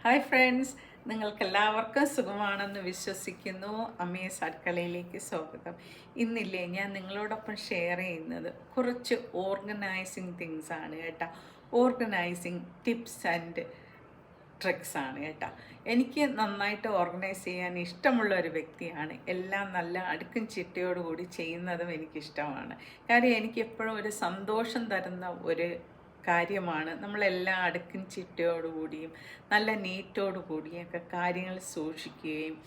Hi friends, നിങ്ങൾക്കെല്ലാവർക്കും സുഖമാണെന്ന് വിശ്വസിക്കുന്നു. അമ്മീസ് അടുക്കളയിലേക്ക് സ്വാഗതം. ഇന്നില്ലേ ഞാൻ നിങ്ങളോടൊപ്പം ഷെയർ ചെയ്യുന്നത് കുറച്ച് ഓർഗനൈസിങ് തിങ്സ് ആണ് കേട്ടോ. ഓർഗനൈസിങ് ടിപ്സ് ആൻഡ് ട്രിക്സ് ആണ് കേട്ടോ. എനിക്ക് നന്നായിട്ട് ഓർഗനൈസ് ചെയ്യാൻ ഇഷ്ടമുള്ള ഒരു വ്യക്തിയാണ്. എല്ലാം നല്ല അടുക്കും ചിട്ടയോടുകൂടി ചെയ്യുന്നതും എനിക്കിഷ്ടമാണ്. കാര്യം എനിക്ക് എപ്പോഴും ഒരു സന്തോഷം തരുന്ന ഒരു കാര്യമാണ് നമ്മളെല്ലാം അടുക്കും ചിട്ടയോടുകൂടിയും നല്ല നീറ്റോടു കൂടിയൊക്കെ കാര്യങ്ങൾ സൂക്ഷിക്കുകയും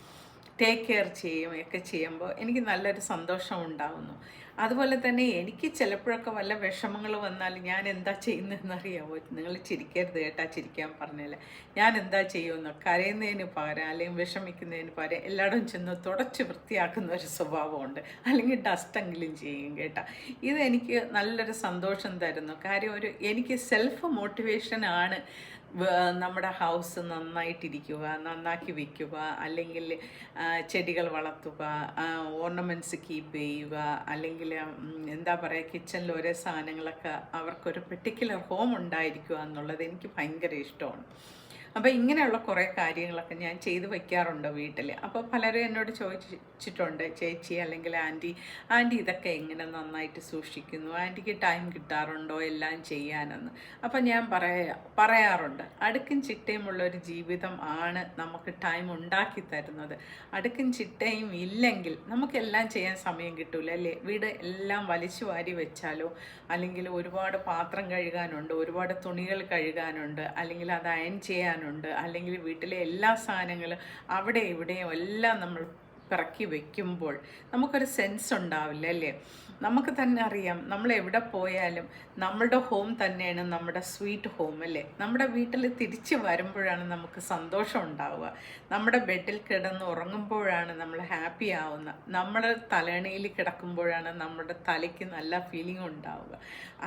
ടേക്ക് കെയർ ചെയ്യുകയും ഒക്കെ ചെയ്യുമ്പോൾ എനിക്ക് നല്ലൊരു സന്തോഷം ഉണ്ടാകുന്നു. അതുപോലെ തന്നെ എനിക്ക് ചിലപ്പോഴൊക്കെ വല്ല വിഷമങ്ങൾ വന്നാൽ ഞാൻ എന്താ ചെയ്യുന്നതെന്ന് അറിയാമോ? നിങ്ങൾ ചിരിക്കരുത് കേട്ടാ, ചിരിക്കാൻ പറഞ്ഞില്ല. ഞാൻ എന്താ ചെയ്യുമെന്ന് കരയുന്നതിന് പകരം അല്ലെങ്കിൽ വിഷമിക്കുന്നതിന് പകരം എല്ലായിടും ചെന്ന് തുടച്ച് വൃത്തിയാക്കുന്ന ഒരു സ്വഭാവമുണ്ട്. അല്ലെങ്കിൽ ഡസ്റ്റെങ്കിലും ചെയ്യും കേട്ടാ. ഇതെനിക്ക് നല്ലൊരു സന്തോഷം തരുന്നു. കാര്യം എനിക്ക് സെൽഫ് മോട്ടിവേഷനാണ് നമ്മുടെ ഹൗസ് നന്നായിട്ടിരിക്കുക, നന്നാക്കി വയ്ക്കുക, അല്ലെങ്കിൽ ചെടികൾ വളർത്തുക, ഓർണമെൻറ്റ്സ് കീപ്പ് ചെയ്യുക, അല്ലെങ്കിൽ എന്താ പറയുക, കിച്ചണിൽ ഓരോ സാധനങ്ങളൊക്കെ അവർക്കൊരു പെർട്ടിക്കുലർ ഹോം ഉണ്ടായിരിക്കുക എന്നുള്ളത് എനിക്ക് ഭയങ്കര ഇഷ്ടമാണ്. അപ്പോൾ ഇങ്ങനെയുള്ള കുറേ കാര്യങ്ങളൊക്കെ ഞാൻ ചെയ്ത് വയ്ക്കാറുണ്ട് വീട്ടിൽ. അപ്പോൾ പലരും എന്നോട് ചോദിച്ചിട്ടുണ്ട്, ചേച്ചി അല്ലെങ്കിൽ ആൻറ്റി ഇതൊക്കെ എങ്ങനെ നന്നായിട്ട് സൂക്ഷിക്കുന്നു, ആൻറ്റിക്ക് ടൈം കിട്ടാറുണ്ടോ എല്ലാം ചെയ്യാനെന്ന്. അപ്പോൾ ഞാൻ പറയാറുണ്ട്, അടുക്കും ചിട്ടയുമുള്ള ഒരു ജീവിതം ആണ് നമുക്ക് ടൈം ഉണ്ടാക്കി തരുന്നത്. അടുക്കും ചിട്ടയും ഇല്ലെങ്കിൽ നമുക്കെല്ലാം ചെയ്യാൻ സമയം കിട്ടൂല അല്ലേ? വീട് എല്ലാം വലിച്ചു വാരി വെച്ചാലോ, അല്ലെങ്കിൽ ഒരുപാട് പാത്രം കഴുകാനുണ്ട്, ഒരുപാട് തുണികൾ കഴുകാനുണ്ട്, അല്ലെങ്കിൽ അത് അയൺ ചെയ്യാനുണ്ട്, അല്ലെങ്കിൽ വീട്ടിലെ എല്ലാ സാധനങ്ങളും അവിടെ ഇവിടെയും എല്ലാം നമ്മൾ പിറക്കി വയ്ക്കുമ്പോൾ നമുക്കൊരു സെൻസ് ഉണ്ടാവില്ല അല്ലേ? നമുക്ക് തന്നെ അറിയാം, നമ്മൾ എവിടെ പോയാലും നമ്മളുടെ ഹോം തന്നെയാണ് നമ്മുടെ സ്വീറ്റ് ഹോം അല്ലേ? നമ്മുടെ വീട്ടിൽ തിരിച്ച് വരുമ്പോഴാണ് നമുക്ക് സന്തോഷം ഉണ്ടാവുക. നമ്മുടെ ബെഡിൽ കിടന്ന് ഉറങ്ങുമ്പോഴാണ് നമ്മൾ ഹാപ്പി ആവുന്നത്. നമ്മുടെ തലയണയിൽ കിടക്കുമ്പോഴാണ് നമ്മുടെ തലയ്ക്ക് നല്ല ഫീലിംഗ് ഉണ്ടാവുക.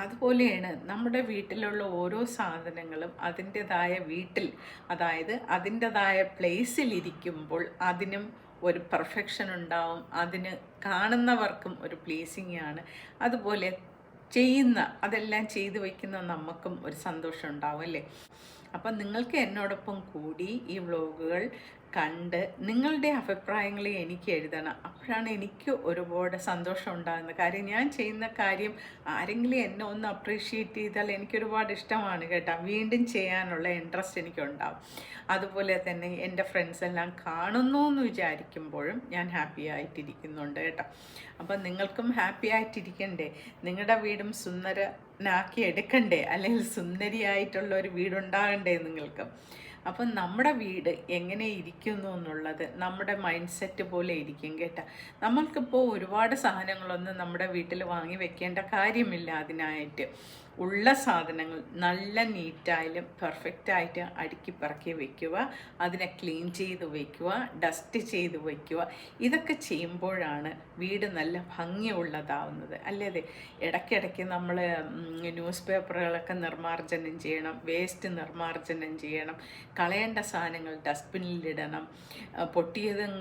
അതുപോലെയാണ് നമ്മുടെ വീട്ടിലുള്ള ഓരോ സാധനങ്ങളും അതിൻ്റെതായ വീട്ടിൽ, അതായത് അതിൻ്റെതായ പ്ലേസിൽ ഇരിക്കുമ്പോൾ അതിനും ഒരു പെർഫെക്ഷൻ ഉണ്ടാവും, അതിന് കാണുന്നവർക്കും ഒരു പ്ലീസിങ് ആണ്. അതുപോലെ അതെല്ലാം ചെയ്തു വയ്ക്കുന്ന നമുക്കും ഒരു സന്തോഷം ഉണ്ടാവും അല്ലേ? അപ്പം നിങ്ങൾക്ക് എന്നോടൊപ്പം കൂടി ഈ വ്ലോഗുകൾ കണ്ട് നിങ്ങളുടെ അഭിപ്രായങ്ങൾ എനിക്ക് എഴുതണം. അപ്പോഴാണ് എനിക്ക് ഒരുപാട് സന്തോഷം ഉണ്ടാകുന്നത്. കാര്യം ഞാൻ ചെയ്യുന്ന കാര്യം ആരെങ്കിലും എന്നെ ഒന്ന് അപ്രീഷിയേറ്റ് ചെയ്താൽ എനിക്കൊരുപാട് ഇഷ്ടമാണ് കേട്ടോ. വീണ്ടും ചെയ്യാനുള്ള ഇൻട്രസ്റ്റ് എനിക്കുണ്ടാവും. അതുപോലെ തന്നെ എൻ്റെ ഫ്രണ്ട്സ് എല്ലാം കാണുന്നു എന്ന് വിചാരിക്കുമ്പോഴും ഞാൻ ഹാപ്പി ആയിട്ടിരിക്കുന്നുണ്ട് കേട്ടോ. അപ്പം നിങ്ങൾക്കും ഹാപ്പി ആയിട്ടിരിക്കണ്ടേ? നിങ്ങളുടെ വീടും സുന്ദരനാക്കി എടുക്കണ്ടേ? അല്ലെങ്കിൽ സുന്ദരിയായിട്ടുള്ള ഒരു വീടുണ്ടാകണ്ടേ നിങ്ങൾക്ക്? അപ്പം നമ്മുടെ വീട് എങ്ങനെ ഇരിക്കുന്നു എന്നുള്ളത് നമ്മുടെ മൈൻഡ് സെറ്റ് പോലെ ഇരിക്കും കേട്ടോ. നമ്മൾക്കിപ്പോൾ ഒരുപാട് സാധനങ്ങളൊന്നും നമ്മുടെ വീട്ടിൽ വാങ്ങി വെക്കേണ്ട കാര്യമില്ല. അതിനായിട്ട് ഉള്ള സാധനങ്ങൾ നല്ല നീറ്റായാലും പെർഫെക്റ്റായിട്ട് അടുക്കി പറക്കി വയ്ക്കുക, അതിനെ ക്ലീൻ ചെയ്ത് വയ്ക്കുക, ഡസ്റ്റ് ചെയ്ത് വയ്ക്കുക. ഇതൊക്കെ ചെയ്യുമ്പോഴാണ് വീട് നല്ല ഭംഗിയുള്ളതാവുന്നത് അല്ലേ? ഇടയ്ക്കിടയ്ക്ക് നമ്മൾ ന്യൂസ് പേപ്പറുകളൊക്കെ നിർമ്മാർജ്ജനം ചെയ്യണം, വേസ്റ്റ് നിർമ്മാർജ്ജനം ചെയ്യണം, കളയേണ്ട സാധനങ്ങൾ ഡസ്റ്റ്ബിന്നിലിടണം, പൊട്ടിയതും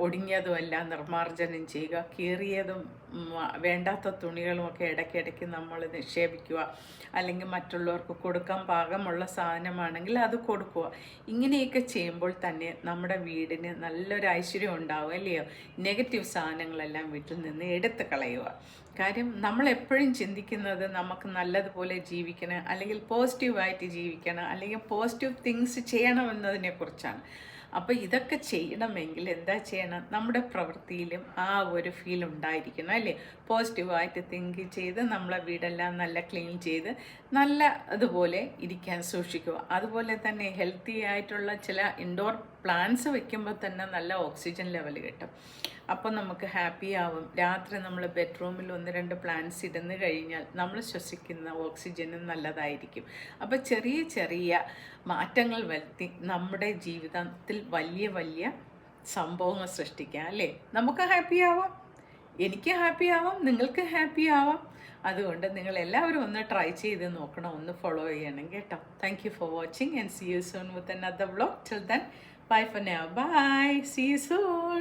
ഒടിഞ്ഞതും എല്ലാം നിർമ്മാർജ്ജനം ചെയ്യുക, കീറിയതും വേണ്ടാത്ത തുണികളുമൊക്കെ ഇടയ്ക്കിടയ്ക്ക് നമ്മൾ നിക്ഷേപിക്കുക, അല്ലെങ്കിൽ മറ്റുള്ളവർക്ക് കൊടുക്കാൻ പാകമുള്ള സാധനമാണെങ്കിൽ അത് കൊടുക്കുക. ഇങ്ങനെയൊക്കെ ചെയ്യുമ്പോൾ തന്നെ നമ്മുടെ വീടിന് നല്ലൊരു ഐശ്വര്യം ഉണ്ടാവും അല്ലയോ? നെഗറ്റീവ് സാധനങ്ങളെല്ലാം വീട്ടിൽ നിന്ന് എടുത്ത് കളയുക. കാര്യം നമ്മളെപ്പോഴും ചിന്തിക്കുന്നത് നമുക്ക് നല്ലതുപോലെ ജീവിക്കണം, അല്ലെങ്കിൽ പോസിറ്റീവായിട്ട് ജീവിക്കണം, അല്ലെങ്കിൽ പോസിറ്റീവ് തിങ്സ് ചെയ്യണമെന്നതിനെക്കുറിച്ചാണ്. അപ്പോൾ ഇതൊക്കെ ചെയ്യണമെങ്കിൽ എന്താ ചെയ്യണം? നമ്മുടെ പ്രവൃത്തിയിലും ആ ഒരു ഫീൽ ഉണ്ടായിരിക്കണം അല്ലേ? പോസിറ്റീവായിട്ട് തിങ്ക് ചെയ്ത് നമ്മളെ വീടെല്ലാം നല്ല ക്ലീൻ ചെയ്ത് നല്ല അതുപോലെ ഇരിക്കാൻ സൂക്ഷിക്കുക. അതുപോലെ തന്നെ ഹെൽത്തി ആയിട്ടുള്ള ചില ഇൻഡോർ പ്ലാന്റ്സ് വെക്കുമ്പോൾ തന്നെ നല്ല ഓക്സിജൻ ലെവൽ കിട്ടും. അപ്പം നമുക്ക് ഹാപ്പി ആവും. രാത്രി നമ്മൾ ബെഡ്റൂമിൽ 1-2 പ്ലാന്റ്സ് ഇടുന്നു കഴിഞ്ഞാൽ നമ്മൾ ശ്വസിക്കുന്ന ഓക്സിജനും നല്ലതായിരിക്കും. അപ്പോൾ ചെറിയ ചെറിയ മാറ്റങ്ങൾ വരുത്തി നമ്മുടെ ജീവിതത്തിൽ വലിയ വലിയ സംഭവങ്ങൾ സൃഷ്ടിക്കാം അല്ലേ? നമുക്ക് ഹാപ്പി ആവാം, എനിക്ക് ഹാപ്പി ആവാം, നിങ്ങൾക്ക് ഹാപ്പി ആവാം. അതുകൊണ്ട് നിങ്ങൾ എല്ലാവരും ഒന്ന് ട്രൈ ചെയ്ത് നോക്കണം, ഒന്ന് ഫോളോ ചെയ്യണം കേട്ടോ. Thank you for watching and see you soon with another vlog. Till then, bye for now. Bye, see you soon.